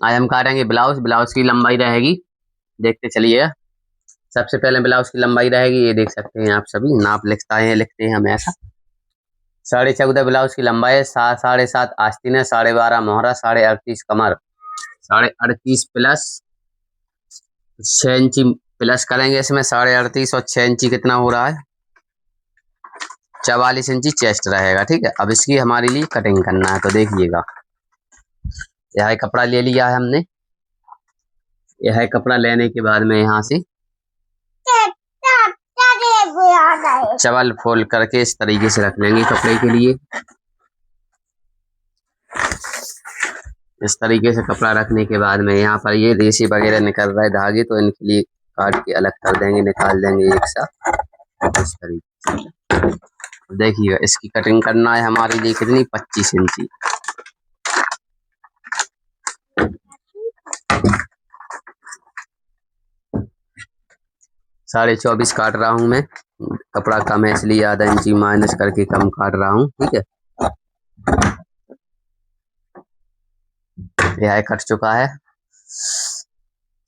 आज हम काटेंगे ब्लाउज। ब्लाउज की लंबाई रहेगी, देखते चलिएगा। सबसे पहले ब्लाउज की लंबाई रहेगी, ये देख सकते हैं आप सभी, नाप लिखते हैं हम ऐसा। 14.5 ब्लाउज की लंबाई है, 7.5 आस्तीन है, 12.5 मोहरा, 38.5 कमर, 38.5 प्लस 6 इंची प्लस करेंगे इसमें। 38.5 और 6 इंची कितना हो रहा है? 44 इंची चेस्ट रहेगा। ठीक है, अब इसकी हमारे लिए कटिंग करना है, तो देखिएगा। यह कपड़ा ले लिया है हमने। यह कपड़ा लेने के बाद में यहाँ से चवल फोल्ड करके इस तरीके से रख लेंगे कपड़े के लिए। इस तरीके से कपड़ा रखने के बाद में यहाँ पर ये रेशे वगैरह निकल रहा है धागे, तो इनके लिए काट के अलग कर देंगे, निकाल देंगे एक साथ इस तरीके से। देखिएगा, इसकी कटिंग करना है हमारे लिए कितनी? 25 इंची। साढ़े 24 काट रहा हूँ मैं। कपड़ा कम है इसलिए आधा इंची माइनस करके कम काट रहा हूँ। ठीक है, यह कट चुका है।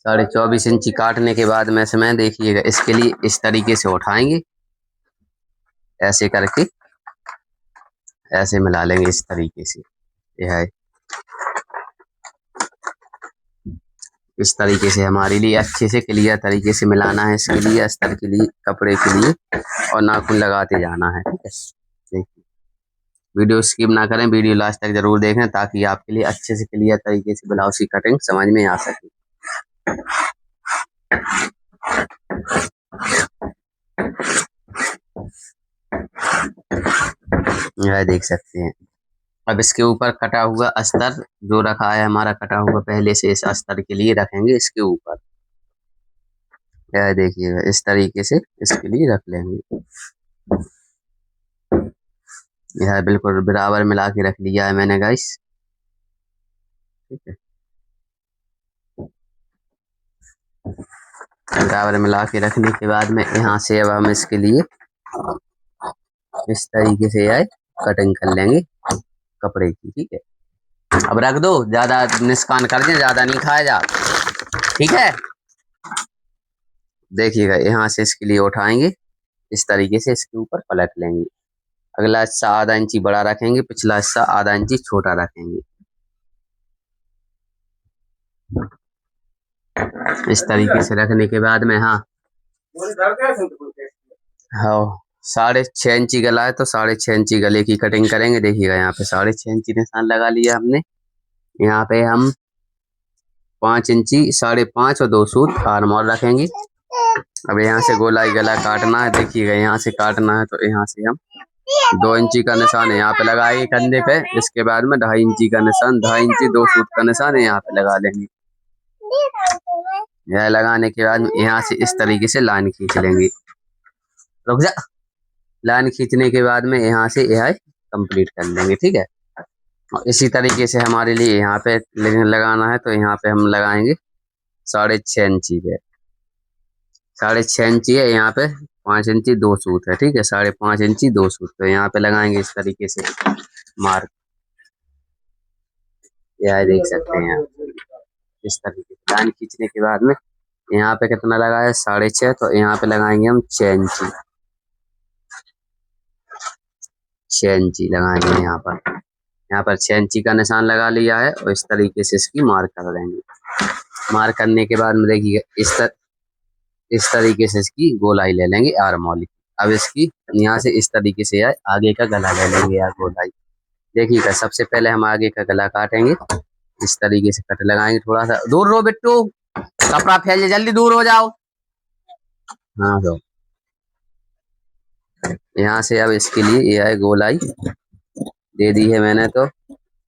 24.5 इंची काटने के बाद में इसमें देखिएगा, इसके लिए इस तरीके से उठाएंगे, ऐसे करके ऐसे मिला लेंगे इस तरीके से। यह इस तरीके से हमारे लिए अच्छे से क्लियर तरीके से मिलाना है। इसके लिए अस्तर के लिए, कपड़े के लिए, और नाखून लगाते जाना है। ठीक है, देखिए, वीडियो स्किप ना करें, वीडियो लास्ट तक जरूर देखें, ताकि आपके लिए अच्छे से क्लियर तरीके से ब्लाउज की कटिंग समझ में आ सके। यह देख सकते हैं। अब इसके ऊपर कटा हुआ अस्तर जो रखा है हमारा, कटा हुआ पहले से, इस अस्तर के लिए रखेंगे इसके ऊपर। यह देखिएगा, इस तरीके से इसके लिए रख लेंगे। यह बिल्कुल बराबर मिला के रख लिया है मैंने गाइस। ठीक है, बराबर मिला के रखने के बाद में यहाँ से अब हम इसके लिए इस तरीके से यह कटिंग कर लेंगे कपड़े की। ठीक है, अब रख दो, ज्यादा निस्कान कर दें, ज्यादा नहीं खाया जा। ठीक है, देखिएगा, यहाँ से इसके लिए उठाएंगे इस तरीके से, इसके ऊपर पलट लेंगे। अगला हिस्सा आधा इंची बड़ा रखेंगे, पिछला हिस्सा आधा इंची छोटा रखेंगे। इस तरीके से रखने के बाद में, हाँ 6.5 इंची गला है, तो 6.5 इंची गले की कटिंग करेंगे। देखिएगा, यहाँ पे 6.5 इंची निशान लगा लिया हमने। यहाँ पे हम 5 इंची, 5.5 और 2 सूत आर्म और रखेंगे। अब यहाँ से गोलाई गला काटना है। देखिएगा, यहाँ से काटना है, तो यहाँ से हम 2 इंची का निशान है यहाँ पे लगाएंगे कंधे पे। इसके बाद में 2.5 इंची का निशान, 2.5 इंची 2 सूत का निशान है यहाँ पे लगा लेंगे। यह लगाने के बाद यहाँ से इस तरीके से लाइन खींच लेंगे। रुक जा, लाइन खींचने के बाद में यहाँ से यह कंप्लीट कर लेंगे। ठीक है, और इसी तरीके से हमारे लिए यहाँ पे लगाना है, तो यहाँ पे हम लगाएंगे 6.5 इंची पे। 6.5 इंची है यहाँ पे, 5 इंची 2 सूत है। ठीक है, 5.5 इंची 2 सूत, तो यहाँ पे लगाएंगे इस तरीके से मार्क। यह देख सकते हैं आप, इस तरीके से लाइन खींचने के बाद में यहाँ पे कितना लगा है? 6.5, तो यहाँ पे लगाएंगे हम 6 इंची। 6 इंची लगाएंगे यहाँ पर 6 इंची का निशान लगा लिया है, और इस तरीके से इसकी मार्क कर देंगे। मार्क करने के बाद में देखिए, इस तरीके से इसकी गोलाई ले लेंगे आर्म वाली। अब इसकी यहाँ से इस तरीके से आगे का गला ले लेंगे या गोलाई। देखिएगा, सबसे पहले हम आगे का गला काटेंगे, इस तरीके से कट लगाएंगे। थोड़ा सा दूर रहो बिट्टू, कपड़ा फैल, जल्दी दूर हो जाओ। हाँ, तो यहाँ से अब इसके लिए ये है गोलाई दे दी है मैंने, तो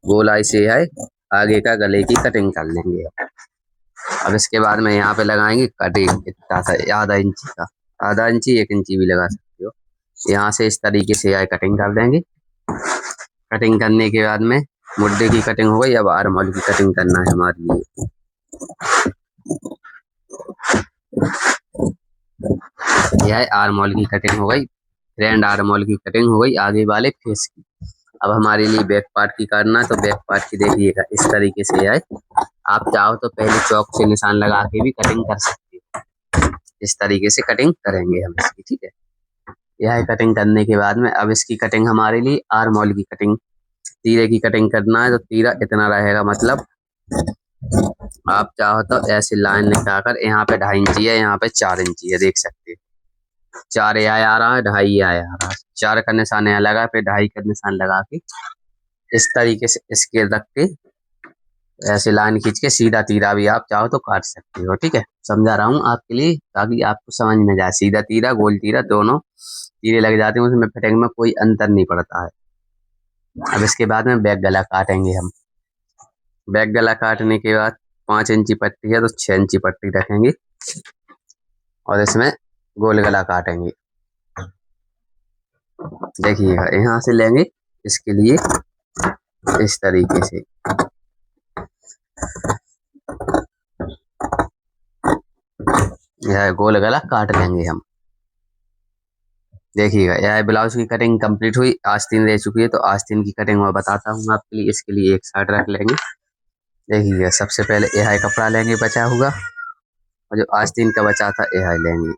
गोलाई से है आगे का गले की कटिंग कर लेंगे। अब इसके बाद में यहाँ पे लगाएंगे कटिंग, इतना सा आधा इंची का, आधा इंची 1 इंची भी लगा सकते हो। यहाँ से इस तरीके से यह कटिंग कर देंगे। कटिंग करने के बाद में मुड्डे की कटिंग हो गई। अब आर्म होल की कटिंग करना है हमारे लिए। यह आर्म होल की कटिंग हो गई, फ्रंट आर्म होल की कटिंग हो गई, आगे वाले फेस की। अब हमारे लिए बैक पार्ट की करना है, तो बैक पार्ट की देखिएगा इस तरीके से है। आप चाहो तो पहले चौक से निशान लगा के भी कटिंग कर सकते हो। इस तरीके से कटिंग करेंगे हम इसकी, ठीक है। यह कटिंग करने के बाद में अब इसकी कटिंग हमारे लिए आर्म होल की कटिंग, तीरे की कटिंग करना है। तो तीरा इतना रहेगा, मतलब आप चाहो तो ऐसे लाइन लगाकर यहाँ पे 2.5 इंची है, यहाँ पे 4 इंची है, देख सकते हैं। 4 यहाँ आ रहा है, 2.5 यहाँ आ रहा है। 4 का निशान यहाँ लगा, फिर 2.5 का निशान लगा के इस तरीके से इसके रख के ऐसे लाइन खींच के सीधा तीरा भी आप चाहो तो काट सकते हो, ठीक है। समझा रहा हूँ आपके लिए ताकि आपको समझ में जाए। सीधा तीरा गोल तीरा दोनों तीरे लग जाते हैं, उसमें फिटिंग में कोई अंतर नहीं पड़ता है। अब इसके बाद में बैक गला काटेंगे हम। बैक गला काटने के बाद 5 इंची पट्टी है तो 6 इंची पट्टी रखेंगे और इसमें गोल गला काटेंगे। देखिएगा यहाँ से लेंगे इसके लिए इस तरीके से, यह गोल गला काट लेंगे हम। देखिएगा यह ब्लाउज की कटिंग कंप्लीट हुई, आस्तीन रह चुकी है। तो आस्तीन की कटिंग मैं बताता हूँ आपके लिए। इसके लिए एक साइड रख लेंगे। देखिएगा सबसे पहले यह कपड़ा लेंगे बचा हुआ, और जो आस्तीन का बचा था यह लेंगे।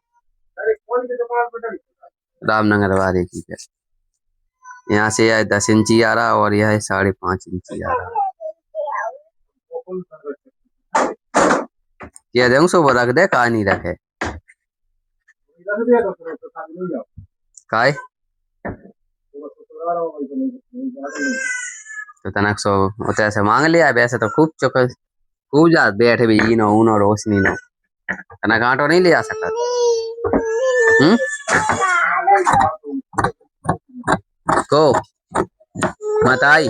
रामनगर वाले की है। यहाँ से यह 10 इंची आ रहा और यह 5.5 इंची आ रहा। ये देंगे सो वो रख दे, का नहीं रखे काय तो तनक सो तो ऐसे मांग लिया। वैसे तो खूब चुक खूब जा बैठे भी नो ऊनो रोशनी नो तनक आटो नहीं ले आ सकता। को मत आई।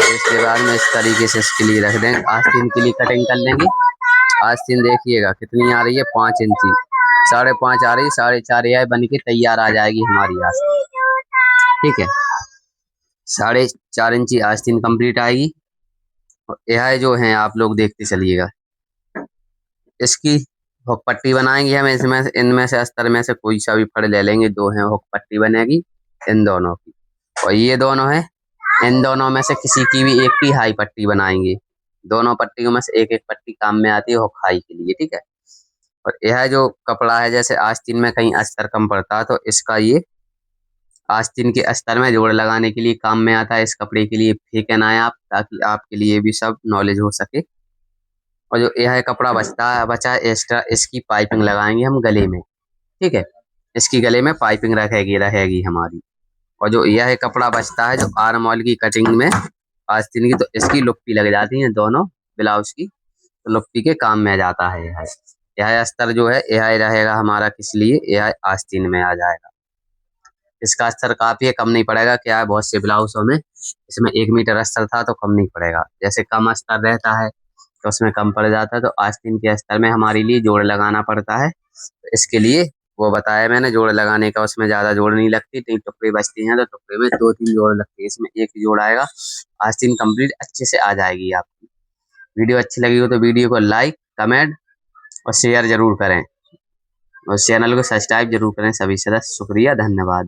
इसके बाद में इस तरीके से इसके लिए रख देंगे। आस्तीन के लिए कटिंग कर लेंगे। आस्तीन देखिएगा कितनी आ रही है, 5 इंची, 5.5 आ रही, 4.5 यह बन के तैयार आ जाएगी हमारी आस्तीन, ठीक है। 4.5 इंची आस्तीन कंप्लीट आएगी। यह जो है आप लोग देखते चलिएगा। इसकी हुक पट्टी बनाएंगे हम। इसमें इनमें से अस्तर में से कोई सा भी फड़ ले लेंगे, 2 है हुक पट्टी बनेगी इन दोनों की, और ये दोनों है, इन दोनों में से किसी की भी एक की हाई पट्टी बनाएंगे। दोनों पट्टियों में से एक एक पट्टी काम में आती है हुक हाई के लिए, ठीक है। और यह जो कपड़ा है, जैसे आस्तीन में कहीं अस्तर कम पड़ता है तो इसका ये आस्तीन के अस्तर में जोड़ लगाने के लिए काम में आता है। इस कपड़े के लिए फेंकना है आप, ताकि आपके लिए भी सब नॉलेज हो सके। और जो यह कपड़ा बचा एक्स्ट्रा, इसकी पाइपिंग लगाएंगे हम गले में, ठीक है। इसकी गले में पाइपिंग रहेगी हमारी। और जो यह कपड़ा बचता है जो आर्म होल की कटिंग में आस्तीन की, तो इसकी लुप्पी लग जाती है दोनों ब्लाउज की, तो लुप्पी के काम में जाता है। यह अस्तर जो है यह रहेगा हमारा किस लिए, यह आस्तीन में आ जाएगा। इसका अस्तर काफी है, कम नहीं पड़ेगा। क्या है बहुत से ब्लाउजों में इसमें 1 मीटर अस्तर था तो कम नहीं पड़ेगा। जैसे कम अस्तर रहता है तो उसमें कम पड़ जाता है। तो आस्तीन के अस्तर में हमारे लिए जोड़ लगाना पड़ता है। तो इसके लिए वो बताया मैंने, जोड़ लगाने का उसमें ज्यादा जोड़ नहीं लगती। 3 टुकड़े बचती हैं तो टुकड़े में 2-3 जोड़ लगते हैं, इसमें एक ही जोड़ आएगा। आस्तीन कंप्लीट अच्छे से आ जाएगी आपकी। वीडियो अच्छी लगी हो तो वीडियो को लाइक कमेंट और शेयर जरूर करें, और चैनल को सब्सक्राइब जरूर करें सभी सदस्य। शुक्रिया, धन्यवाद।